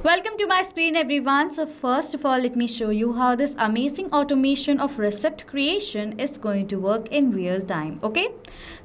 Welcome to my screen everyone. So first of all, let me show you how this amazing automation of receipt creation is going to work in real time. Okay.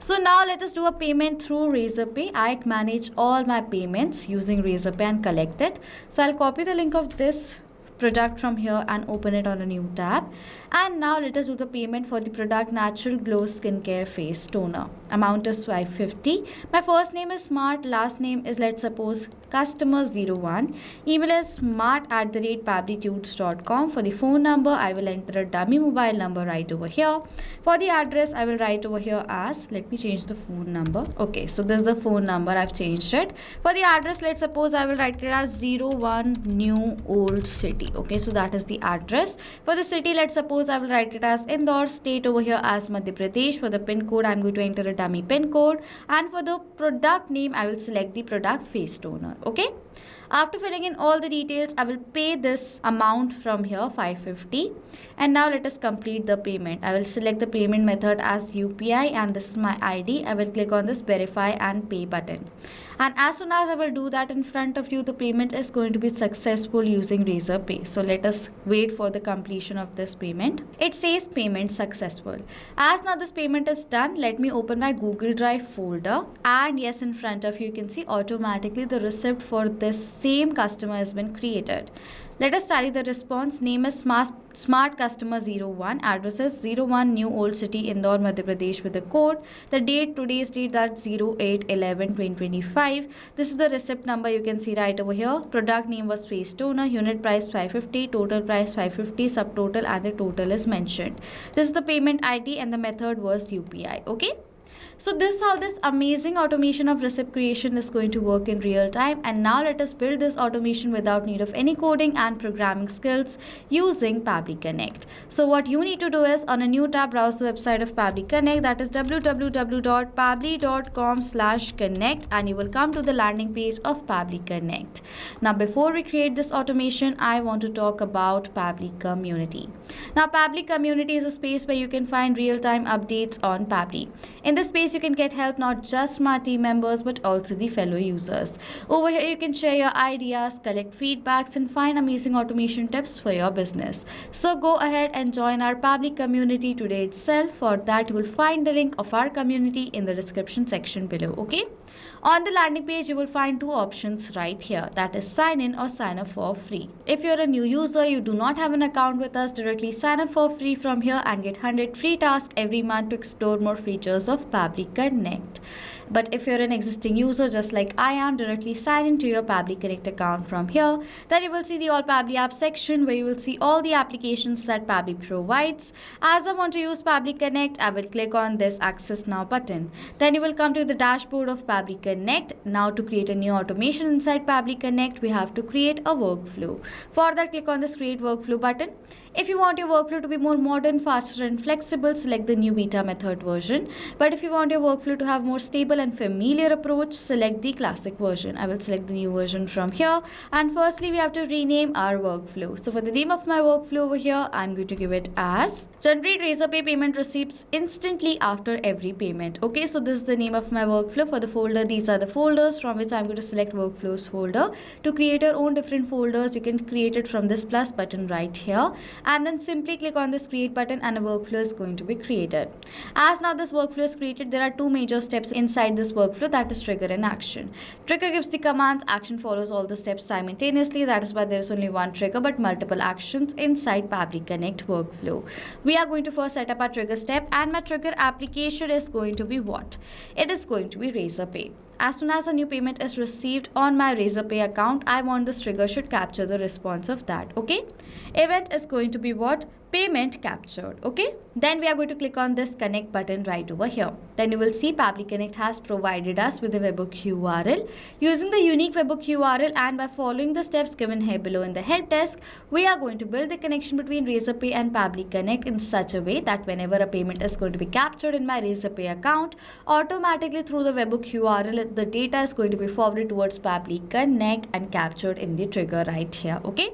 So now let us do a payment through Razorpay. I manage all my payments using Razorpay and collect it. So I'll copy the link of this product from here and open it on a new tab. And now let us do the payment for the product Natural Glow Skincare Face Toner. Amount is 550. My first name is Smart, last name is, let's suppose, customer01. Email is smart@pabblytudes.com. For the phone number, I will enter a dummy mobile number right over here. For the address, I will write over here as, let me change the phone number. Okay, so this is the phone number, I've changed it. For the address, let's suppose I will write it as 01 New Old City. Okay, so that is the address. For the city, let's suppose I will write it as Indore. State over here as Madhya Pradesh. For the pin code, I'm going to enter a dummy pin code. And for the product name, I will select the product Face Toner. Okay. After filling in all the details, I will pay this amount from here, 550. And now let us complete the payment. I will select the payment method as UPI and this is my ID. I will click on this verify and pay button. And as soon as I will do that in front of you, the payment is going to be successful using Razorpay. So let us wait for the completion of this payment. It says payment successful. As now this payment is done, let me open my Google Drive folder. And yes, in front of you, you can see automatically the receipt for this same customer has been created. Let us tally the response. Name is Smart Customer 01. Address is 01 New Old City, Indore, Madhya Pradesh with the code. The date, today's date, that's 08/11/2025. This is the receipt number you can see right over here. Product name was Face Toner. Unit price 550. Total price 550. Subtotal and the total is mentioned. This is the payment ID and the method was UPI. Okay. So this is how this amazing automation of receipt creation is going to work in real time. And now let us build this automation without need of any coding and programming skills using Pabbly Connect. So what you need to do is on a new tab, browse the website of Pabbly Connect, that is www.pabbly.com/connect, and you will come to the landing page of Pabbly Connect. Now before we create this automation, I want to talk about Pabbly Community. Now Pabbly Community is a space where you can find real-time updates on Pabbly. In this space, you can get help not just from our team members but also the fellow users. Over here, you can share your ideas, collect feedbacks, and find amazing automation tips for your business. So go ahead and join our Pabbly community today itself. For that, you will find the link of our community in the description section below. Okay. On the landing page, you will find two options right here, that is sign in or sign up for free. If you're a new user, you do not have an account with us, directly sign up for free from here and get 100 free tasks every month to explore more features of Pabbly Connect. But if you're an existing user just like I am, directly sign into your Pabbly Connect account from here. Then you will see the All Pabbly Apps section where you will see all the applications that Pabbly provides. As I want to use Pabbly Connect, I will click on this Access Now button. Then you will come to the dashboard of Pabbly Connect. Now to create a new automation inside Pabbly Connect, we have to create a workflow. For that, click on this Create Workflow button. If you want your workflow to be more modern, faster and flexible, select the new beta method version. But if you want your workflow to have more stable and familiar approach, select the classic version. I will select the new version from here. And firstly, we have to rename our workflow. So for the name of my workflow over here, I'm going to give it as Generate Razorpay Payment Receipts Instantly After Every Payment. Okay, so this is the name of my workflow. For the folder, these are the folders from which I'm going to select Workflows folder. To create your own different folders, you can create it from this plus button right here. And then simply click on this create button and a workflow is going to be created. As now this workflow is created, there are two major steps inside this workflow, that is trigger and action. Trigger gives the commands, action follows all the steps simultaneously. That is why there is only one trigger but multiple actions inside Pabbly Connect workflow. We are going to first set up our trigger step, and my trigger application is going to be what? It is going to be Razorpay. As soon as a new payment is received on my Razorpay account, I want this trigger should capture the response of that. Okay. Event is going to be what? Payment captured. Okay. Then we are going to click on this connect button right over here. Then you will see Pabbly Connect has provided us with a webhook URL. Using the unique webhook URL and by following the steps given here below in the help desk, we are going to build the connection between Razorpay and Pabbly Connect in such a way that whenever a payment is going to be captured in my Razorpay account, automatically through the webhook URL, the data is going to be forwarded towards Pabbly Connect and captured in the trigger right here. Okay.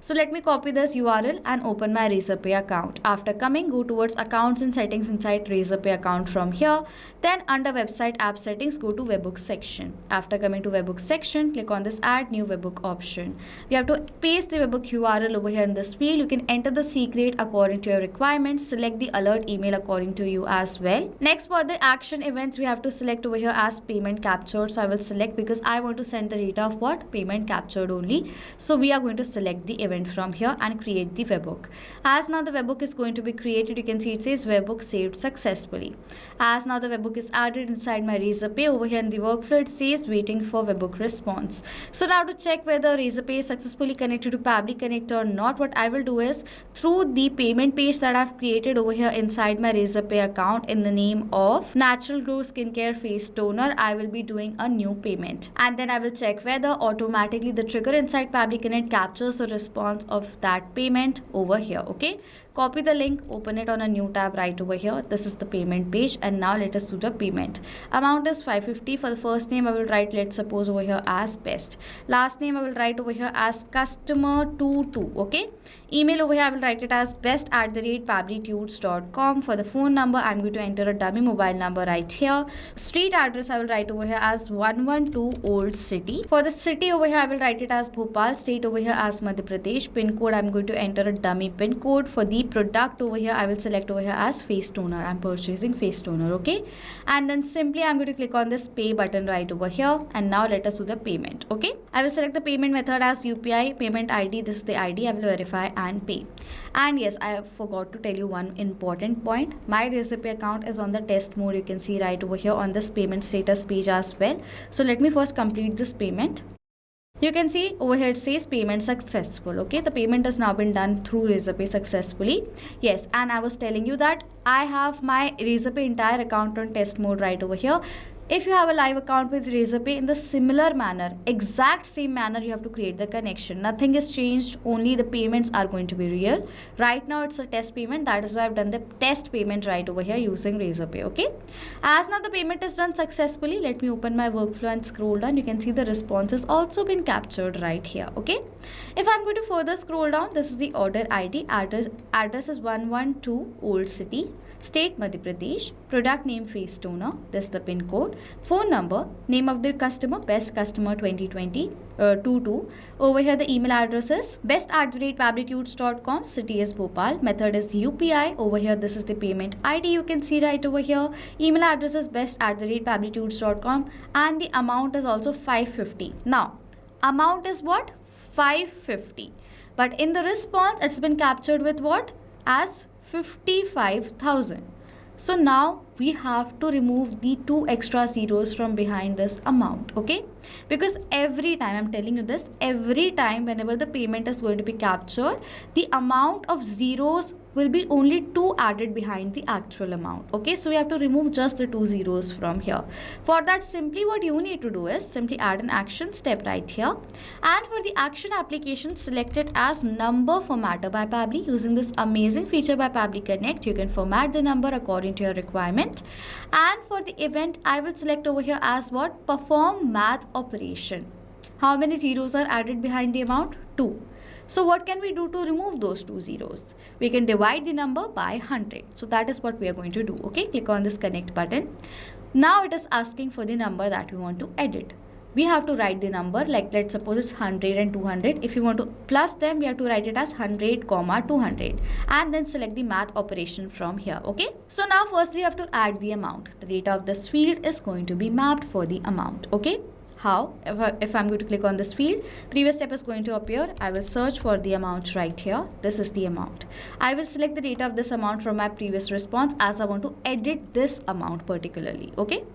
So let me copy this URL and open my Razorpay account. After coming, go towards accounts and settings inside Razorpay account from here. Then under website app settings, go to webbook section. After coming to webbook section, click on this add new webbook option. We have to paste the webbook URL over here in this field. You can enter the secret according to your requirements. Select the alert email according to you as well. Next, for the action events, we have to select over here as payment captured. So I will select because I want to send the data of what? Payment captured only. So we are going to select the event from here and create the webbook. As now the webbook is going to be created, you can see it says webbook saved successfully. As now the webbook is added inside my Razorpay, over here in the workflow it says waiting for webbook response. So now to check whether Razorpay is successfully connected to Pabbly Connect or not, what I will do is through the payment page that I've created over here inside my Razorpay account in the name of Natural Glow Skincare Face Toner, I will be doing a new payment. And then I will check whether automatically the trigger inside Pabbly Connect captures the response of that payment over here. Okay, copy the link, open it on a new tab right over here. This is the payment page, and now let us do the payment. Amount is 550. For the first name I will write, let's suppose over here as best. Last name I will write over here as customer22. Okay, email over here I will write it as best@pabblytudes.com. For the phone number I'm going to enter a dummy mobile number right here. Street address I will write over here as 112 Old City. For the city over here I will write it as Bhopal. State over here as Madhya Pradesh. Pin code I'm going to enter a dummy pin code. For the product over here I will select over here as face toner. I'm purchasing face toner. Okay, and then simply I'm going to click on this pay button right over here, and now let us do the payment. Okay, I will select the payment method as UPI. Payment ID, this is the ID. I will verify and pay. And yes, I forgot to tell you one important point. My Razorpay account is on the test mode. You can see right over here on this payment status page as well. So let me first complete this payment. You can see over here it says payment successful. Okay, the payment has now been done through Razorpay successfully. Yes, and I was telling you that I have my Razorpay entire account on test mode right over here. If you have a live account with Razorpay, in the similar manner, exact same manner, you have to create the connection. Nothing is changed, only the payments are going to be real. Right now it's a test payment, that is why I've done the test payment right over here using Razorpay. Okay, as now the payment is done successfully, let me open my workflow and scroll down. You can see the response has also been captured right here. Okay, if I'm going to further scroll down, this is the order ID. Address is 112 Old City. State Madhya Pradesh. Product name face toner. This is the pin code. Phone number. Name of the customer best customer 2020 22. Over here the email address is best@pabblytudes.com. City is Bhopal. Method is UPI. Over here this is the payment ID. You can see right over here. Email address is best@pabblytudes.com, and the amount is also 550. Now amount is what? 550. But in the response it's been captured with what? As 55,000. So now we have to remove the 2 extra zeros from behind this amount. Okay, because every time, I'm telling you this, every time whenever the payment is going to be captured, the amount of zeros will be only 2 added behind the actual amount. Okay, so we have to remove just the 2 zeros from here. For that, simply what you need to do is simply add an action step right here, and for the action application, select it as number formatter by Pabbly. Using this amazing feature by Pabbly Connect, you can format the number according to your requirement. And for the event, I will select over here as what? Perform math operation. How many zeros are added behind the amount? 2. So what can we do to remove those 2 zeros? We can divide the number by 100. So that is what we are going to do. Okay, click on this connect button. Now it is asking for the number that we want to edit. We have to write the number, like let's suppose it's 100 and 200. If you want to plus them, we have to write it as 100, 200, and then select the math operation from here. Okay, so now firstly you have to add the amount. The data of this field is going to be mapped for the amount. Okay, how? If I'm going to click on this field, previous step is going to appear. I will search for the amount right here. This is the amount. I will select the data of this amount from my previous response, as I want to edit this amount particularly. Okay,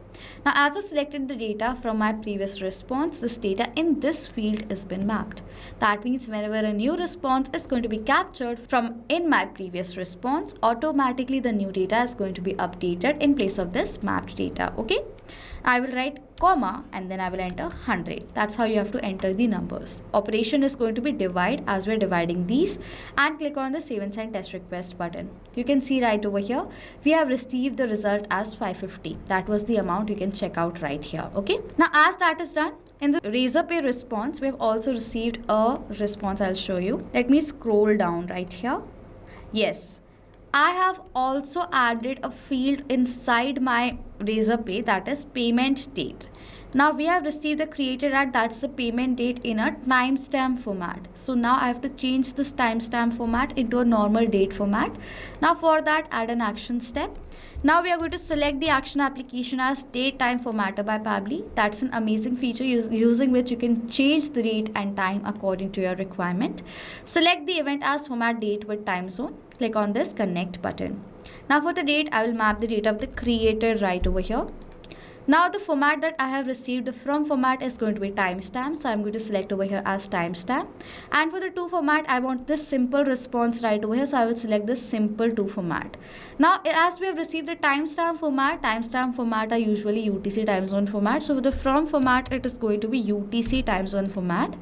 now as I selected the data from my previous response, this data in this field has been mapped. That means whenever a new response is going to be captured from in my previous response, automatically the new data is going to be updated in place of this mapped data. Okay, I will write comma and then I will enter 100. That's how you have to enter the numbers. Operation is going to be divide, as we're dividing these, and click on the save and send test request button. You can see right over here, we have received the result as 550. That was the amount. You can check out right here. Okay, now as that is done, In the Razorpay response, we have also received a response. I'll show you. Let me scroll down right here. Yes, I have also added a field inside my Razorpay, that is payment date. Now we have received the created ad, that's the payment date in a timestamp format. So now I have to change this timestamp format into a normal date format. Now for that, add an action step. Now we are going to select the action application as date time formatter by Pabbly. That's an amazing feature using which you can change the date and time according to your requirement. Select the event as format date with time zone. Click on this connect button. Now for the date, I will map the date of the creator right over here. Now the format that I have received, the from format is going to be timestamp. So I'm going to select over here as timestamp. And for the to format, I want this simple response right over here. So I will select this simple to format. Now as we have received the timestamp format are usually UTC time zone format. So for the from format, it is going to be UTC time zone format.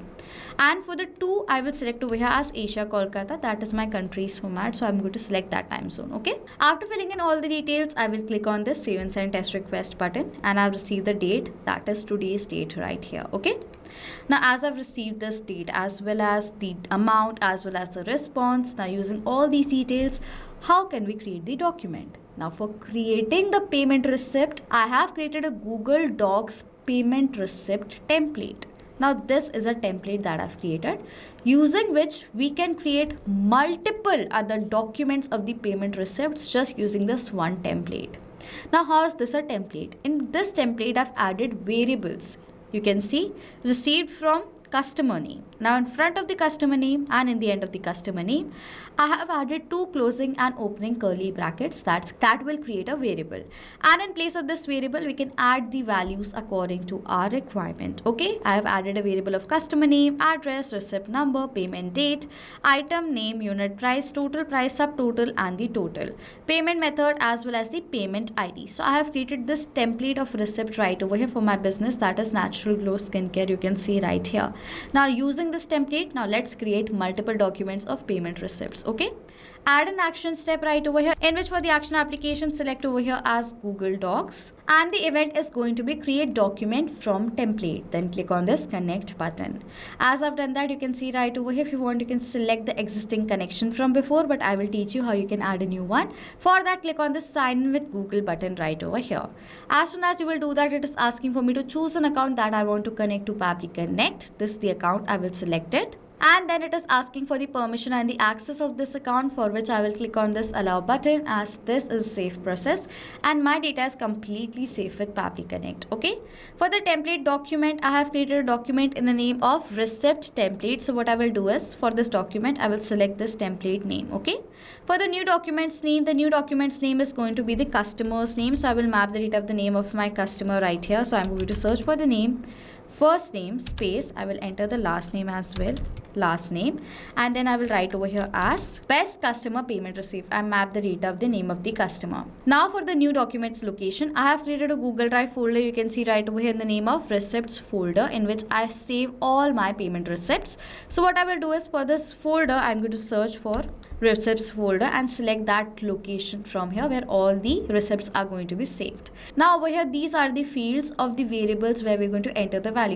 And for the to, I will select over here as Asia Kolkata. That is my country's format. So I'm going to select that time zone. Okay. After filling in all the details, I will click on this save and send test request button. And I've received the date. That is today's date right here. Okay. Now as I've received this date as well as the amount as well as the response. Now using all these details, how can we create the document? Now for creating the payment receipt, I have created a Google Docs payment receipt template. Now this is a template that I've created using which we can create multiple other documents of the payment receipts just using this one template. Now how is this a template? In this template I've added variables. You can see received from customer name. Now in front of the customer name and in the end of the customer name, I have added two closing and opening curly brackets that will create a variable. And in place of this variable, we can add the values according to our requirement. Okay, I have added a variable of customer name, address, receipt number, payment date, item name, unit price, total price, subtotal and the total. Payment method as well as the payment ID. So I have created this template of receipt right over here for my business, that is Natural Glow Skincare. You can see right here. Now using this template, now let's create multiple documents of payment receipts. Okay, add an action step right over here in which for the action application select over here as Google Docs and the event is going to be create document from template. Then click on this connect button. As I've done that, you can see right over here, if you want you can select the existing connection from before, but I will teach you how you can add a new one. For that, click on the sign in with Google button right over here. As soon as you will do that, it is asking for me to choose an account that I want to connect to Pabbly Connect. This is the account, I will select it. And then it is asking for the permission and the access of this account, for which I will click on this allow button as this is a safe process and my data is completely safe with Pabbly Connect. Okay. For the template document, I have created a document in the name of receipt template. So what I will do is for this document, I will select this template name. Okay. For the new document's name, the new document's name is going to be the customer's name. So I will map the data of the name of my customer right here. So I'm going to search for the name. First name space, I will enter the last name as well, last name, and then I will write over here as best customer payment received and map the data of the name of the customer. Now for the new documents location, I have created a Google Drive folder. You can see right over here in the name of receipts folder in which I save all my payment receipts. So what I will do is for this folder, I'm going to search for receipts folder and select that location from here where all the receipts are going to be saved. Now over here, these are the fields of the variables where we're going to enter the values.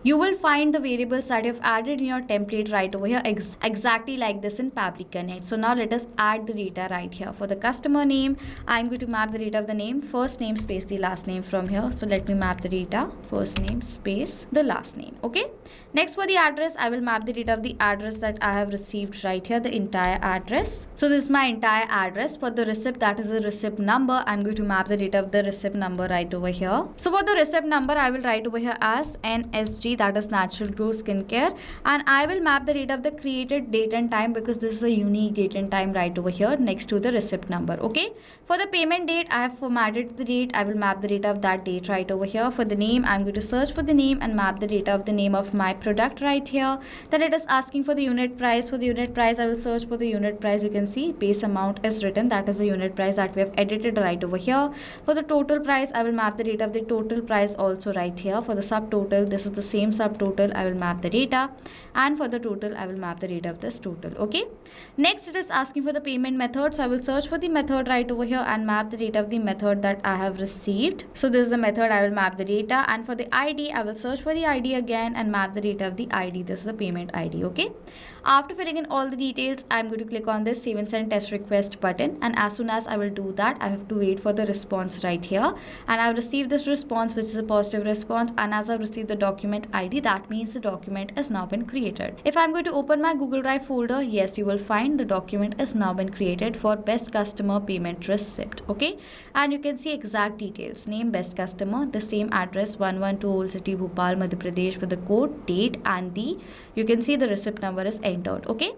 You will find the variables that you've added in your template right over here exactly like this in Pabbly Connect. So now let us add the data right here. For the customer name, I'm going to map the data of the name, first name space the last name from here. So let me map the data, first name space the last name. Okay. Next for the address, I will map the data of the address that I have received right here, the entire address. So this is my entire address. For the receipt, that is the receipt number. I'm going to map the data of the receipt number right over here. So for the receipt number, I will write over here as NSG, that is Natural Glow Skincare, and I will map the data of the created date and time because this is a unique date and time right over here next to the receipt number. Okay. For the payment date, I have formatted the date. I will map the data of that date right over here. For the name, I'm going to search for the name and map the data of the name of my product right here. Then it is asking for the unit price. For the unit price, I will search for the unit price. You can see base amount is written, that is the unit price that we have edited right over here. For the total price, I will map the data of the total price also right here. For the subtotal, this is the same same subtotal, I will map the data, and for the total, I will map the data of this total. Okay. Next, it is asking for the payment method. So I will search for the method right over here and map the data of the method that I have received. So this is the method, I will map the data, and for the ID, I will search for the ID again and map the data of the ID. This is the payment ID. Okay. After filling in all the details, I'm going to click on this save and send test request button, and as soon as I will do that, I have to wait for the response right here, and I've received this response, which is a positive response, and as I've received the document ID, that means the document has now been created. If I'm going to open my Google Drive folder, yes, you will find the document has now been created for best customer payment receipt. Okay, and you can see exact details: name, best customer, the same address, 112 Old City, Bhopal, Madhya Pradesh, with the code, date, and you can see the receipt number is entered. Okay.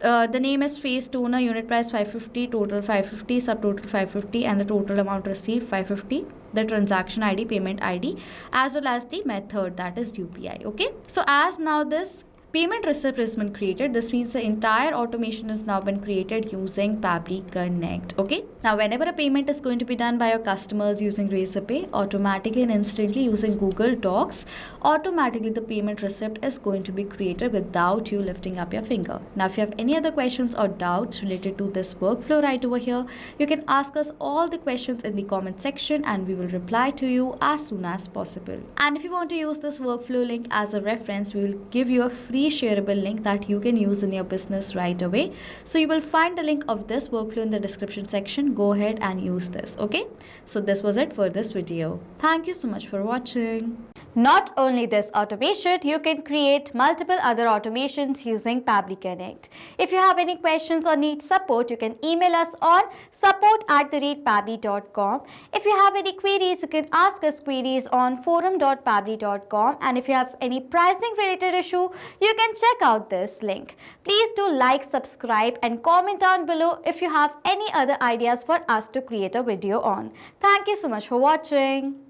The name is face toner, unit price 550, total 550, subtotal 550, and the total amount received 550. The transaction ID, payment ID, as well as the method, that is UPI. Okay. So as now this payment receipt has been created, this means the entire automation has now been created using Pabbly Connect. Okay. Now whenever a payment is going to be done by your customers using Razorpay, automatically and instantly using Google Docs, automatically the payment receipt is going to be created without you lifting up your finger. Now if you have any other questions or doubts related to this workflow right over here, you can ask us all the questions in the comment section and we will reply to you as soon as possible. And if you want to use this workflow link as a reference, we will give you a free shareable link that you can use in your business right away. So you will find the link of this workflow in the description section. Go ahead and use this. Okay. So this was it for this video. Thank you so much for watching. Not only this automation, you can create multiple other automations using Pabbly Connect. If you have any questions or need support, you can email us on support@pabbly.com. If you have any queries, you can ask us queries on forum.pabbly.com. And if you have any pricing related issue, you can check out this link. Please do like, subscribe, and comment down below if you have any other ideas for us to create a video on. Thank you so much for watching.